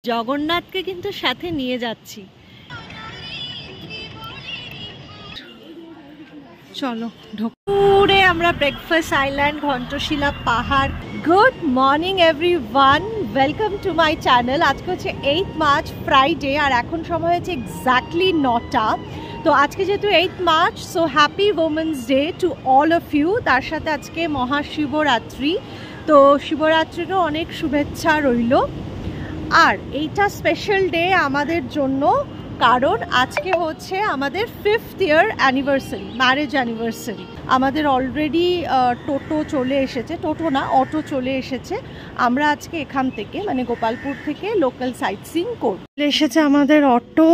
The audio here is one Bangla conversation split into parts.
জগন্নাথকে কিন্তু সাথে নিয়ে যাচ্ছি। চলো ঢুকে আমরা ব্রেকফাস্ট আইল্যান্ড, ঘণ্টশিলা পাহাড়। Good morning everyone, welcome to my channel. আজকে হচ্ছে 8 মার্চ ফ্রাইডে, আর এখন সময় হচ্ছে এক্স্যাক্টলি 9টা। তো আজকে যেহেতু 8 March, so happy women's day to all of you. তার সাথে আজকে মহাশিবরাত্রি, তো শিবরাত্রিরও অনেক শুভেচ্ছা রইল। আর এইটা স্পেশাল ডে আমাদের জন্য, কারণ আজকে হচ্ছে আমাদের 5th ইয়ার অ্যানিভার্সারি, ম্যারেজ অ্যানিভার্সারি। আমাদের অলরেডি টোটো চলে এসেছে, টোটো না অটো চলে এসেছে। আমরা আজকে এখান থেকে মানে গোপালপুর থেকে লোকাল সাইট সিইং করব। এসেছে আমাদের অটো,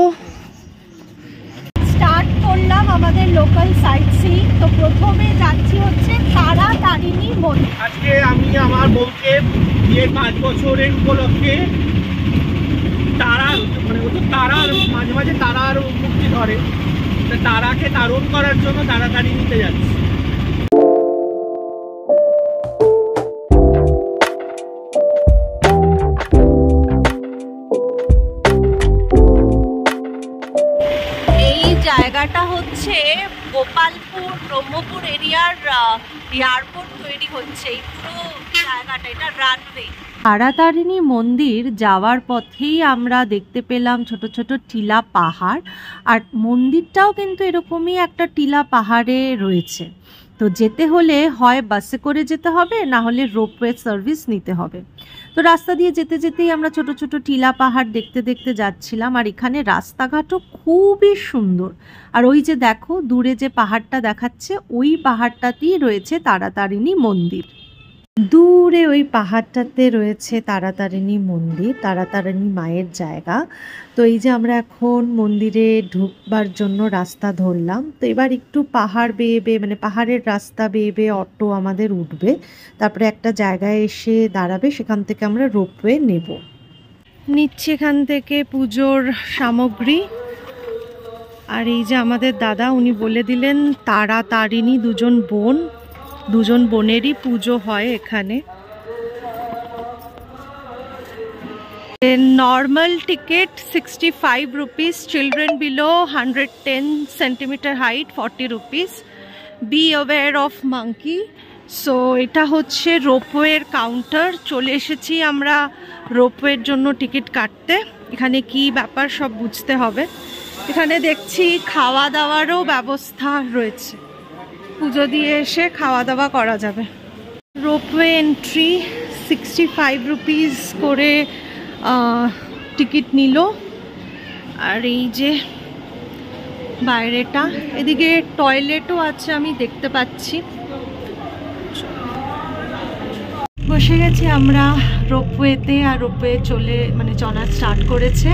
স্টার্ট করলাম আমাদের লোকাল সাইট সিইং। তো প্রথমে যাচ্ছি হচ্ছে তারাতারিণী মন্দির। আজকে আমি আমার বউকে বিয়ের 5 বছরের উপলক্ষে তারা মানে ও তো তারার মাঝে মাঝে তারার মুক্তি ধরে, তারাকে তারণ করার জন্য তাড়াতাড়ি নিতে যাচ্ছি। এই জায়গাটা হচ্ছে গোপালপুর ব্রহ্মপুর এরিয়ার এয়ারপোর্ট তৈরি হচ্ছে। এই পুরো জায়গাটা, এটা রানওয়ে। তারাতারিণী মন্দির যাওয়ার পথেই আমরা দেখতে পেলাম ছোট ছোট টিলা পাহাড়, আর মন্দিরটাও কিন্তু এরকমই একটা টিলা পাহাড়ে রয়েছে। তো যেতে হলে হয় বাসে করে যেতে হবে, না হলে রোপওয়ে সার্ভিস নিতে হবে। তো রাস্তা দিয়ে যেতে যেতেই আমরা ছোট ছোট টিলা পাহাড় দেখতে দেখতে যাচ্ছিলাম, আর এখানে রাস্তাঘাটও খুবই সুন্দর। আর ওই যে দেখো দূরে যে পাহাড়টা দেখাচ্ছে, ওই পাহাড়টাতেই রয়েছে তারাতারিণী মন্দির। দূরে ওই পাহাড়টাতে রয়েছে তারাতারিণী মন্দির, তারাতারিণী মায়ের জায়গা। তো এই যে আমরা এখন মন্দিরে ঢুকবার জন্য রাস্তা ধরলাম। তো এবার একটু পাহাড় বেয়ে বেয়ে মানে পাহাড়ের রাস্তা বেয়ে বেয়ে অটো আমাদের উঠবে, তারপরে একটা জায়গায় এসে দাঁড়াবে, সেখান থেকে আমরা রোপওয়ে নেব। নিচ্ছি এখান থেকে পুজোর সামগ্রী। আর এই যে আমাদের দাদা, উনি বলে দিলেন তারাতারিণী দুজন বোনেরই পুজো হয় এখানে। Normal ticket 65 rupees, children below 110 centimetre height 40 rupees. Be aware of monkey. So এটা হচ্ছে রোপওয়ের কাউন্টার। চলে এসেছি আমরা রোপওয়ের জন্য টিকিট কাটতে। এখানে কি ব্যাপার সব বুঝতে হবে। এখানে দেখছি খাওয়া দাওয়ারও ব্যবস্থা রয়েছে, পুজো দিয়ে এসে খাওয়া দাওয়া করা যাবে। রোপওয়ে এন্ট্রি 65 রুপিস করে টিকিট নিল। আর এই যে বাইরেটা, এদিকে টয়লেটও আছে আমি দেখতে পাচ্ছি। বসে গেছি আমরা রোপওয়েতে, আর রোপওয়ে চলা স্টার্ট করেছে।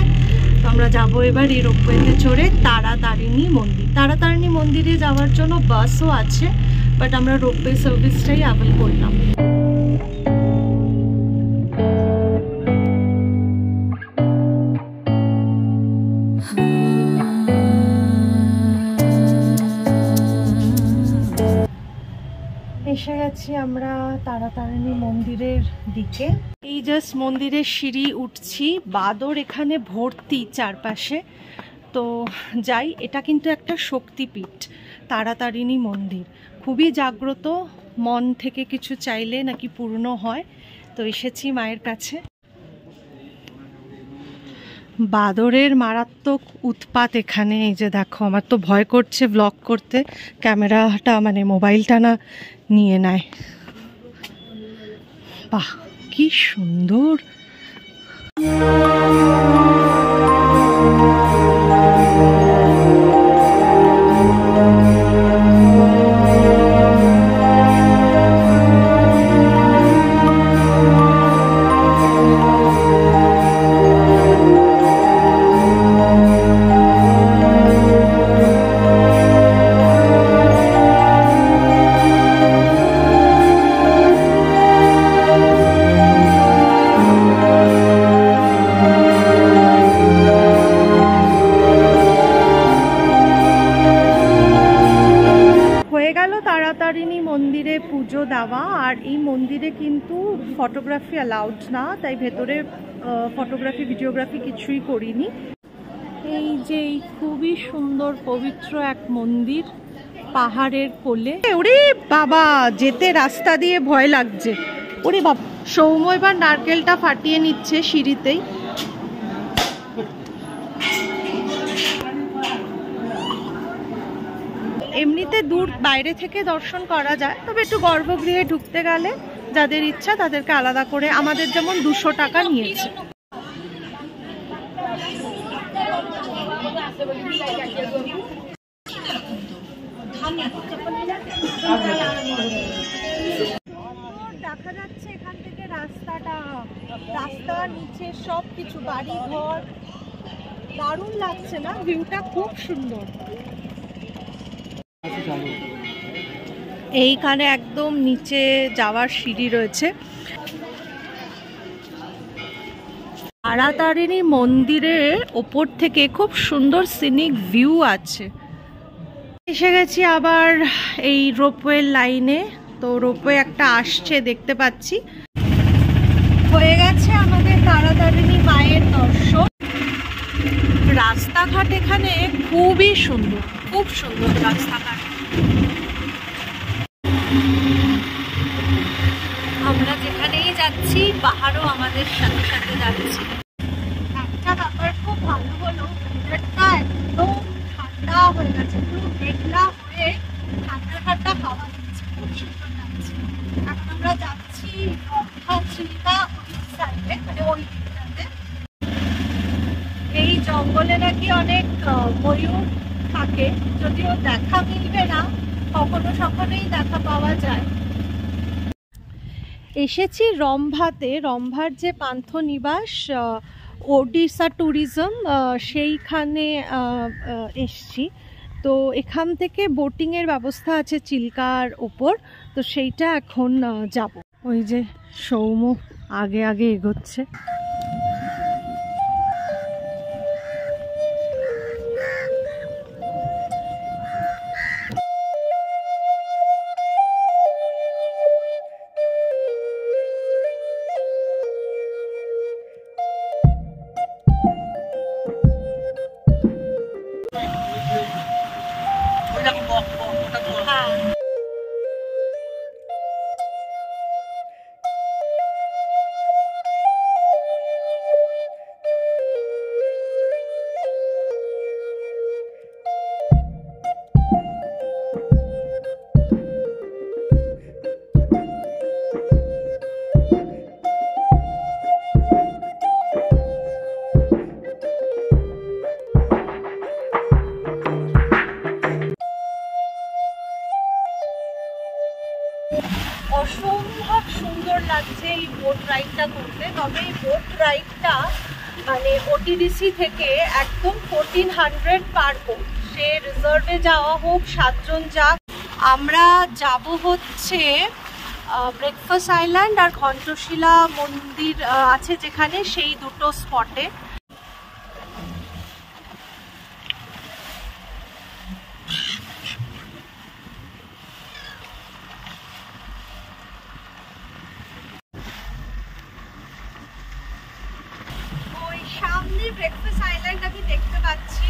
তো আমরা যাবো এবার এই রোপওয়েতে চড়ে তারাতারিণী মন্দির। তারাতারিণী মন্দিরে যাওয়ার জন্য বাসও আছে, বাট আমরা রোপওয়ে সার্ভিসটাই অ্যাভেল করলাম। এসে গেছি আমরা তারাতারিণী মন্দিরের দিকে। এই জাস্ট মন্দিরের সিঁড়ি উঠছি, বাদর এখানে ভর্তি চারপাশে। তো যাই, এটা কিন্তু একটা শক্তিপীঠ তারাতারিণী মন্দির, খুবই জাগ্রত। মন থেকে কিছু চাইলে নাকি পূর্ণ হয়। তো এসেছি মায়ের কাছে। বাদরের মারাত্মক উৎপাত এখানে। এই যে দেখো, আমার তো ভয় করছে ব্লগ করতে, ক্যামেরাটা মানে মোবাইলটা না নিয়ে নেয়। বাহ কি সুন্দর। তারাতারিণী মন্দিরে পুজো দেওয়া। আর এই মন্দিরে কিন্তু ফটোগ্রাফি অ্যালাউড না, তাই ভেতরে ফটোগ্রাফি ভিডিওগ্রাফি কিছুই করিনি। এই যে এই খুবই সুন্দর পবিত্র এক মন্দির পাহাড়ের কোলে। ওরে বাবা, যেতে রাস্তা দিয়ে ভয় লাগছে। ওরে বাবা, সৌম্য এবার নারকেলটা ফাটিয়ে নিচ্ছে সিঁড়িতেই। এমনিতে দূর বাইরে থেকে দর্শন করা যায়, তবে একটু গর্ভগৃহে ঢুকতে গেলে যাদের ইচ্ছা তাদেরকে আলাদা করে, আমাদের যেমন 200 টাকা নিয়েছে। দেখা যাচ্ছে এখান থেকে রাস্তাটা, রাস্তার নিচে সবকিছু, বাড়ি ঘর, দারুণ লাগছে না? ভিউটা খুব সুন্দর। এইখানে একদম নিচে যাওয়ার সিঁড়ি রয়েছে। তারাতারিণী মন্দিরের ওপর থেকে খুব সুন্দর সিনিক ভিউ আছে। এসে গেছি আবার এই রোপওয়ে লাইনে। তো রোপওয়ে একটা আসছে দেখতে পাচ্ছি। হয়ে গেছে আমাদের তারাতারিণী মায়ের দর্শন। রাস্তাঘাট এখানে খুবই সুন্দর, খুব সুন্দর রাস্তাঘাট। আমরা যেখানেই যাচ্ছি পাহাড়ও আমাদের সাথে সাথে যাচ্ছি। একটা ব্যাপার খুব ভালো হলো, ওয়েদারটা একদম ঠান্ডা হয়ে গেছে, পুরো মেঘলা হয়ে ঠান্ডা ঠান্ডা হাওয়া দিচ্ছে, খুব সুন্দর লাগছে। এখন আমরা যাচ্ছি চিল্কা সাইডে, মানে ওই দিকটাতে। এই জঙ্গলে নাকি অনেক ময়ূর থাকে, যদিও দেখা মিলবে না, কখনো সখনোই দেখা পাওয়া যায়। এসেছি রম্ভাতে। রম্ভার যে পান্থনিবাস ওডিশা ট্যুরিজম, সেইখানে এসছি। তো এখান থেকে বোটিংয়ের ব্যবস্থা আছে চিল্কার ওপর, তো সেইটা এখন যাব। ওই যে সৌম্য আগে আগে এগোচ্ছে। অসম্ভব সুন্দর লাগছে এই বোট রাইডটা করতে। তবে এই বোট রাইডটা মানে ওটিডিসি থেকে একদম 1400 পার বোট, সে রিজার্ভে যাওয়া হোক, 7 জন যাক। আমরা যাব হচ্ছে ব্রেকফাস্ট আইল্যান্ড আর ঘণ্টশিলা মন্দির আছে যেখানে, সেই দুটো স্পটে। ব্রেকফাস্ট আইল্যান্ড আমি দেখতে পাচ্ছি,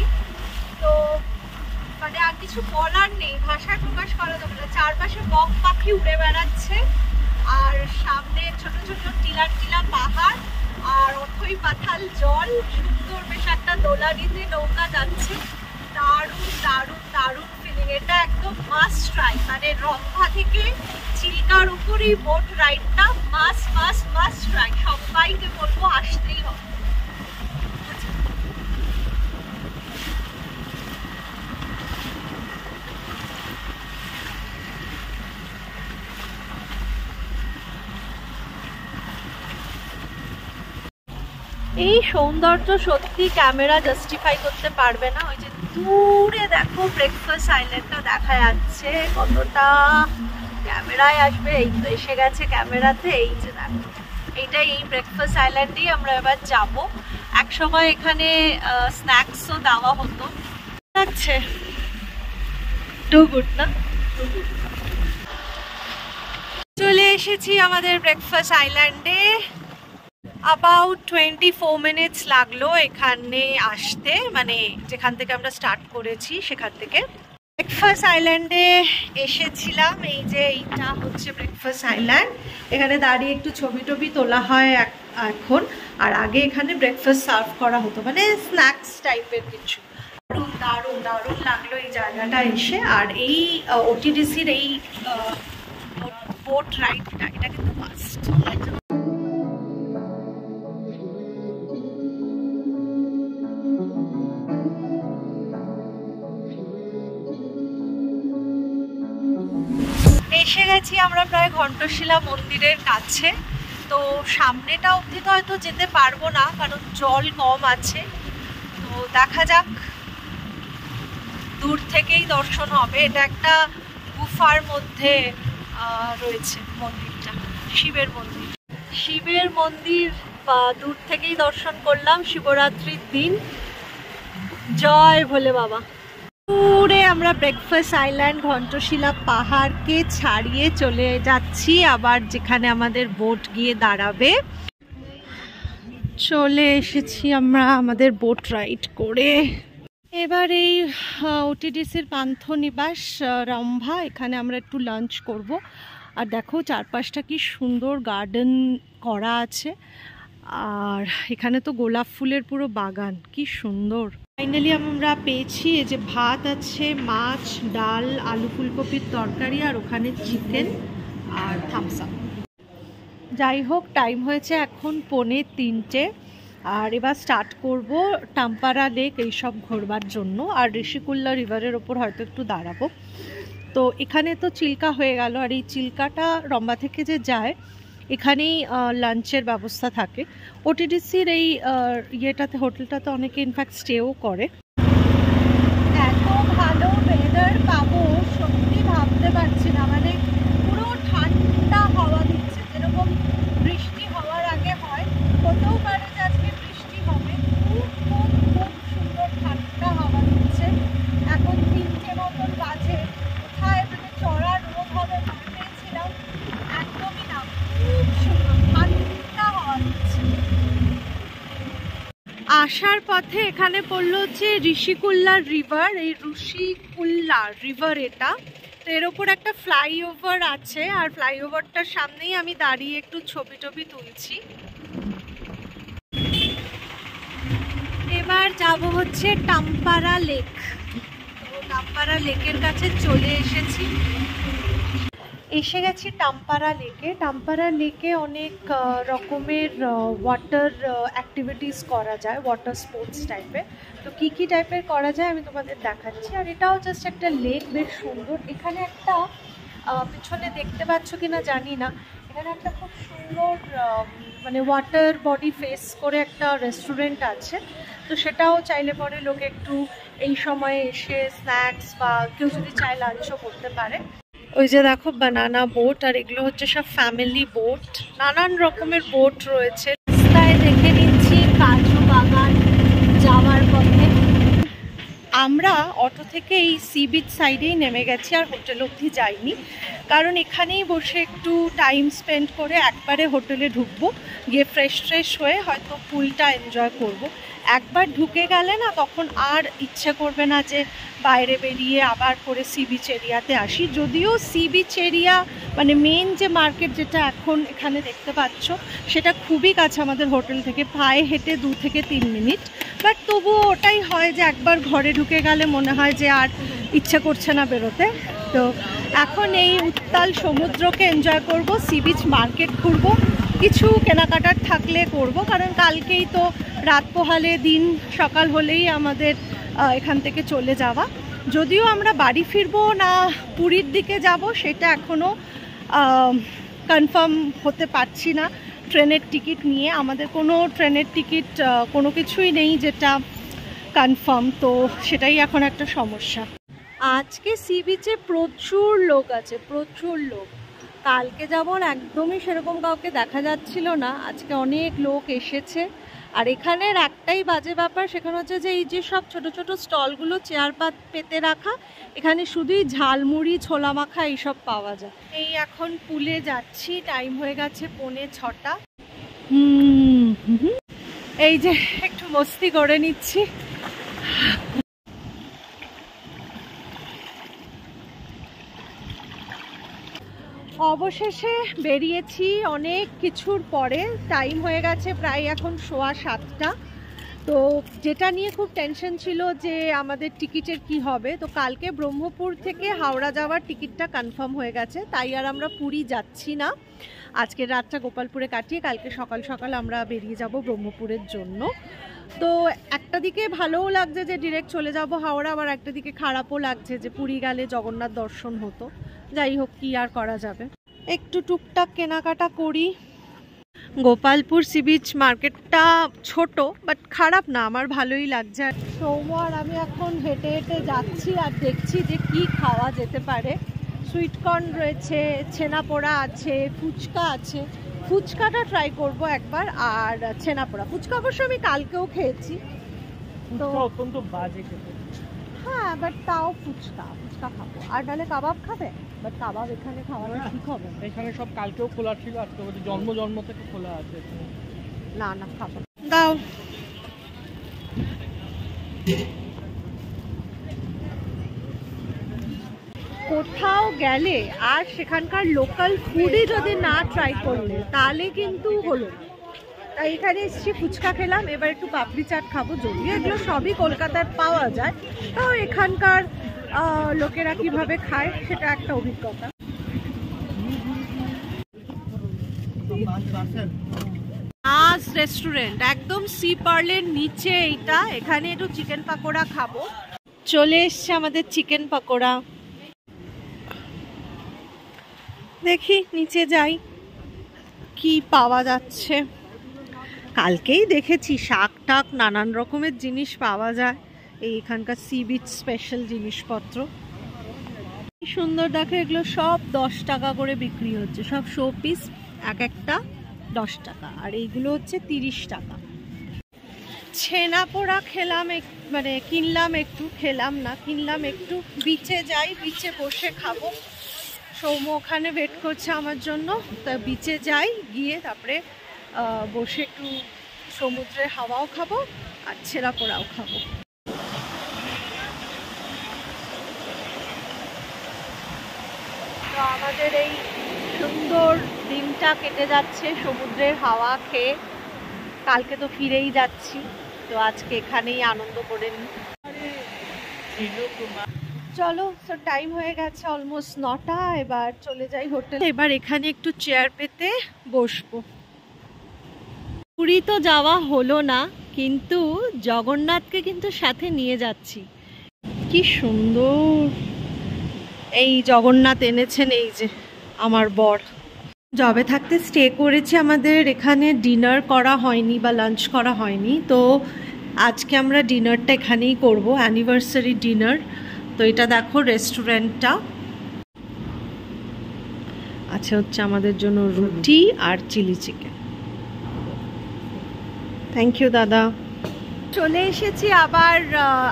তো মানে আর কিছু বলার নেই, ভাষায় প্রকাশ করা যাবে না। চারপাশে বক পাখি উড়ে বেড়াচ্ছে, আর সামনে ছোট ছোট টিলা টিলা পাহাড়, আর অথই পাতাল জল, সুন্দর বেশ একটা দোলারিতে নৌকা যাচ্ছে। দারুণ দারুণ দারুণ ফিলিং। এটা একদম মাস্ট ট্রাই, মানে রম্ভা থেকে চিল্কার উপর এই বোট রাইডটা মাস্ট মাস্ট মাস্ট ট্রাই। সবাইকে বলবো আসতেই হবে। এই সৌন্দর্য সত্যি ক্যামেরা জাস্টিফাই করতে পারবে না। ওই যে দূরে দেখো ব্রেকফাস্ট আইল্যান্ডটা দেখা যাচ্ছে, কতটা ক্যামেরায় আসবে। এই তো এসে গেছে ক্যামেরাতে। এই যে দেখো, এইটাই এই ব্রেকফাস্ট আইল্যান্ডেই আমরা এবার যাব। এক সময় এখানে স্ন্যাক্সও দেওয়া হতো। লাগছে টু গুড না? চলে এসেছি আমাদের ব্রেকফাস্ট আইল্যান্ডে। অ্যাবাউট 24 মিনিটস লাগলো এখানে আসতে, মানে যেখান থেকে আমরা স্টার্ট করেছি সেখান থেকে। ব্রেকফাস্ট আইল্যান্ডে এসেছিলাম, এই যে এইটা হচ্ছে ব্রেকফাস্ট আইল্যান্ড। এখানে দাঁড়িয়ে একটু ছবি টবি তোলা হয় এখন, আর আগে এখানে ব্রেকফাস্ট সার্ভ করা হতো, মানে স্ন্যাক্স টাইপের কিছু। দারুণ দারুণ দারুণ লাগলো এই জায়গাটা এসে। আর এই ওটিডিসির এই বোট রাইডটা, এটা কিন্তু মাস্ট। এসে গেছি আমরা প্রায় ঘণ্টশিলা মন্দিরের কাছে। তো সামনেটা অবধি তো হয়তো যেতে পারবো না, কারণ জল কম আছে। তো দেখা যাক, দূর থেকেই দর্শন হবে। এটা একটা গুফার মধ্যে রয়েছে মন্দিরটা, শিবের মন্দির। শিবের মন্দির দূর থেকেই দর্শন করলাম শিবরাত্রির দিন। জয় ভোলে বাবা। পুরে আমরা ব্রেকফাস্ট আইল্যান্ড ঘণ্টশিলা পাহাড়কে ছাড়িয়ে চলে যাচ্ছি আবার যেখানে আমাদের বোট গিয়ে দাঁড়াবে। চলে এসেছি আমরা আমাদের বোট রাইড করে। এবার এই ওটিডিসির পান্থনিবাস রম্ভা, এখানে আমরা একটু লাঞ্চ করব। আর দেখো চারপাশটা কি সুন্দর গার্ডেন করা আছে, আর এখানে তো গোলাপ ফুলের পুরো বাগান, কি সুন্দর। ফাইনালি আমরা পেয়েছি এই যে ভাত আছে, মাছ, ডাল, আলু ফুলকপির তরকারি, আর ওখানে চিকেন আর থামস আপ। যাই হোক, টাইম হয়েছে এখন 2:45, আর এবার স্টার্ট করব টাম্পারা লেক এইসব ঘোরবার জন্য, আর ঋষিকুল্লা রিভারের ওপর হয়তো একটু দাঁড়াবো। তো এখানে তো চিল্কা হয়ে গেল, আর এই চিল্কাটা রম্বা থেকে যে যায় এখানেই লাঞ্চের ব্যবস্থা থাকে। ওটিডিসির এই ইয়েটাতে, হোটেলটাতে অনেকে ইনফ্যাক্ট স্টেও করে। এত ভালো ওয়েদার পাবো সত্যি ভাবতে পারছি না, মানে পুরো ঠান্ডা হাওয়া দিচ্ছে, যেরকম বৃষ্টি হওয়ার আগে হয়, হতেও পারে যে আজকে বৃষ্টি হবে। খুব খুব খুব সুন্দর ঠান্ডা হাওয়া দিচ্ছে। এখন 3টে মতন বাজে, কোথায় মানে চড়া রোদ হবে ভেবেছিলাম, একদমই না, খুব সুন্দর ঠান্ডা হাওয়া দিচ্ছে। আসার পথে এখানে পড়লো হচ্ছে ঋষিকুল্লা রিভার, এই ঋষিকুল্লা রিভার এটা। তো এর ওপর একটা ফ্লাইওভার আছে, আর ফ্লাইওভারটার সামনেই আমি দাঁড়িয়ে একটু ছবি টবি তুলছি। এবার যাব হচ্ছে টাম্পারা লেক। তো টাম্পারা লেকের কাছে চলে এসেছি, এসে গেছি টাম্পারা লেকে। টাম্পারা লেকে অনেক রকমের ওয়াটার অ্যাক্টিভিটিস করা যায়, ওয়াটার স্পোর্টস টাইপের। তো কী কী টাইপের করা যায় আমি তোমাদের দেখাচ্ছি। আর এটাও জাস্ট একটা লেক, বেশ সুন্দর। এখানে একটা পিছনে দেখতে পাচ্ছ কি না জানি না, এখানে একটা খুব সুন্দর মানে ওয়াটার বডি ফেস করে একটা রেস্টুরেন্ট আছে। তো সেটাও চাইলে পরে লোকে একটু এই সময়ে এসে স্ন্যাক্স বা কেউ যদি চায় লাঞ্চও করতে পারে। ওই যে দেখো বানানা বোট, আর এগুলো হচ্ছে সব ফ্যামিলি বোট, নানান রকমের বোট রয়েছে। রাস্তায় দেখে নিচ্ছি কাজু বাগান যাওয়ার পথে। আমরা অটো থেকে এই সি বিচ সাইডেই নেমে গেছি, আর হোটেল অবধি যাইনি, কারণ এখানেই বসে একটু টাইম স্পেন্ড করে একবারে হোটেলে ঢুকবো, গিয়ে ফ্রেশ হয়ে হয়তো পুলটা এনজয় করব। একবার ঢুকে গেলে না তখন আর ইচ্ছে করবে না যে বাইরে বেরিয়ে আবার করে সি বিচ এরিয়াতে আসি। যদিও সি বিচ এরিয়া মানে মেন যে মার্কেট যেটা এখন এখানে দেখতে পাচ্ছ, সেটা খুবই কাছে আমাদের হোটেল থেকে, পায়ে হেঁটে 2 থেকে 3 মিনিট। বাট তবুও ওটাই হয় যে একবার ঘরে ঢুকে গেলে মনে হয় যে আর ইচ্ছে করছে না বেরোতে। তো এখন এই উত্তাল সমুদ্রকে এনজয় করব, সি বিচ মার্কেট ঘুরবো, কিছু কেনাকাটার থাকলে করব, কারণ কালকেই তো রাত পোহালে দিন সকাল হলেই আমাদের এখান থেকে চলে যাওয়া। যদিও আমরা বাড়ি ফিরবো না পুরীর দিকে যাব সেটা এখনও কনফার্ম হতে পারছি না। ট্রেনের টিকিট নিয়ে আমাদের কোনো ট্রেনের টিকিট কোনো কিছুই নেই যেটা কনফার্ম, তো সেটাই এখন একটা সমস্যা। আজকে সি বিচে প্রচুর লোক আছে, প্রচুর লোক। কালকে যেমন একদমই সেরকম কাউকে দেখা যাচ্ছিল না, আজকে অনেক লোক এসেছে। আর এখানের একটাই বাজে ব্যাপার, সেখানে হচ্ছে যে এই যে সব ছোট ছোট স্টলগুলো চেয়ার পেতে রাখা, এখানে শুধুই ঝালমুড়ি, ছোলা মাখা এইসব পাওয়া যায়। এই এখন পুলে যাচ্ছি, টাইম হয়ে গেছে 5:45। এই যে একটু মস্তি করে নিচ্ছি। অবশেষে বেরিয়েছি অনেক কিছুর পরে। টাইম হয়ে গেছে প্রায় এখন 7:15। তো যেটা নিয়ে খুব টেনশন ছিল যে আমাদের টিকিটের কি হবে, তো কালকে ব্রহ্মপুর থেকে হাওড়া যাওয়ার টিকিটটা কনফার্ম হয়ে গেছে, তাই আর আমরা পুরী যাচ্ছি না। আজকের রাতটা গোপালপুরে কাটিয়ে কালকে সকাল সকাল আমরা বেরিয়ে যাব ব্রহ্মপুরের জন্য। তো একটা দিকে ভালোও লাগছে যে ডিরেক্ট চলে যাব হাওড়া, আবার একটা দিকে খারাপও লাগছে যে পুরী গেলে জগন্নাথ দর্শন হতো। যাই হোক, কি আর করা যাবে, একটু টুকটাক কেনাকাটা করি। গোপালপুর সি বিচ মার্কেটটা ছোট বাট খারাপ না, আমার ভালোই লাগছে। সৌম্য আর আমি এখন হেঁটে হেঁটে যাচ্ছি আর দেখছি যে কি খাওয়া যেতে পারে। সুইটকর্ন রয়েছে, ছেনাপোড়া আছে, ফুচকা আছে। ফুচকাটা ট্রাই করব একবার, আর ছেনাপোড়া। ফুচকা অবশ্য আমি কালকেও খেয়েছি, তো অত্যন্ত বাজে খেতে। হ্যাঁ, বাট তাও ফুচকা খাবো। আর নাহলে কাবাব খাবে, বাট কাবাব এখানে খাওয়াটা ঠিক হবে না। এখানে সব কালকেও খোলা ছিল, আজকে জন্ম থেকে খোলা আছে। না না, খাবো। দাও। কোথাও গেলে আর সেখানকার লোকাল ফুডই যদি না ট্রাই করলে তাহলে কিন্তু হলো। তাই এখানে এসেছি, ফুচকা খেলাম, এবার একটু পাপড়ি চাট খাবো। যদিও এগুলো সবই কলকাতায় পাওয়া যায়, তাও এখানকার লোকেরা কিভাবে খায় সেটা একটা অভিজ্ঞতা। নাজ রেস্টুরেন্ট একদম সি পার্লের নিচে এইটা। এখানে একটু চিকেন পাকোড়া খাবো। চলে এসছে আমাদের চিকেন পাকোড়া। দেখি নিচে যাই কি পাওয়া যাচ্ছে। কালকেই দেখেছি শাক টাক নানান রকমের জিনিস পাওয়া যায় এই এখানকার সি বিচ স্পেশাল জিনিসপত্র। কি সুন্দর দেখো, এগুলো সব 10 টাকা করে বিক্রি হচ্ছে, সব শো পিস, এক একটা 10 টাকা, আর এইগুলো হচ্ছে 30 টাকা। ছেনাপোড়া খেলাম, মানে কিনলাম একটু, খেলাম না, কিনলাম একটু। বিচে যাই, বিচে বসে খাবো। সৌম্য ওখানে ওয়েট করছে আমার জন্য, তা বিচে যাই, গিয়ে তারপরে বসে একটু সমুদ্রের হাওয়াও খাবো আর ছেনাপোড়াও খাবো। তো আমাদের এই সুন্দর দিনটা কেটে যাচ্ছে সমুদ্রের হাওয়া খেয়ে। কালকে তো ফিরেই যাচ্ছি, তো আজকে এখানেই আনন্দ করে নিই। চলো, তো টাইম হয়ে গেছে অলমোস্ট 9টা। এবার চলে যাই হোটেলে। এবার এখানে একটু চেয়ার পেতে বসবো। পুরী তো যাওয়া হলো না, কিন্তু জগন্নাথকে কিন্তু সাথে নিয়ে যাচ্ছি। কি সুন্দর এই জগন্নাথ এনেছেন, এই যে আমার বর। জবে থাকতে স্টে করেছি, আমাদের এখানে ডিনার করা হয়নি বা লাঞ্চ করা হয়নি, তো আজকে আমরা ডিনারটা এখানেই করব, অ্যানিভার্সারি ডিনার। তো এটা দেখো রেস্টুরেন্টটা আছে, হচ্ছে আমাদের জন্য রুটি আর চিলি চিকেন। থ্যাংক ইউ দাদা। চলে এসেছি আবার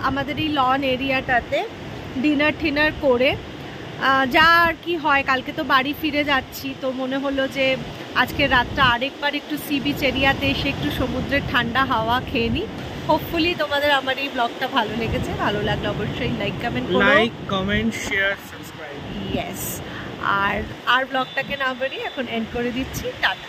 আমাদের এই লন এরিয়াটাতে ডিনার টিনার করে। যা আর কি হয়, কালকে তো বাড়ি ফিরে যাচ্ছি, তো মনে হলো যে আজকে রাতটা আরেকবার একটু সি বিচ এরিয়াতে এসে একটু সমুদ্রের ঠান্ডা হাওয়া খেয়ে নিই। হোপফুলি তোমাদের আমার এই ব্লগটা ভালো লেগেছে। ভালো লাগলে অবশ্যই like comment share subscribe. Yes. আর ব্লগটাকে না বাড়িয়ে এখন এন্ড করে দিচ্ছি। টাটা।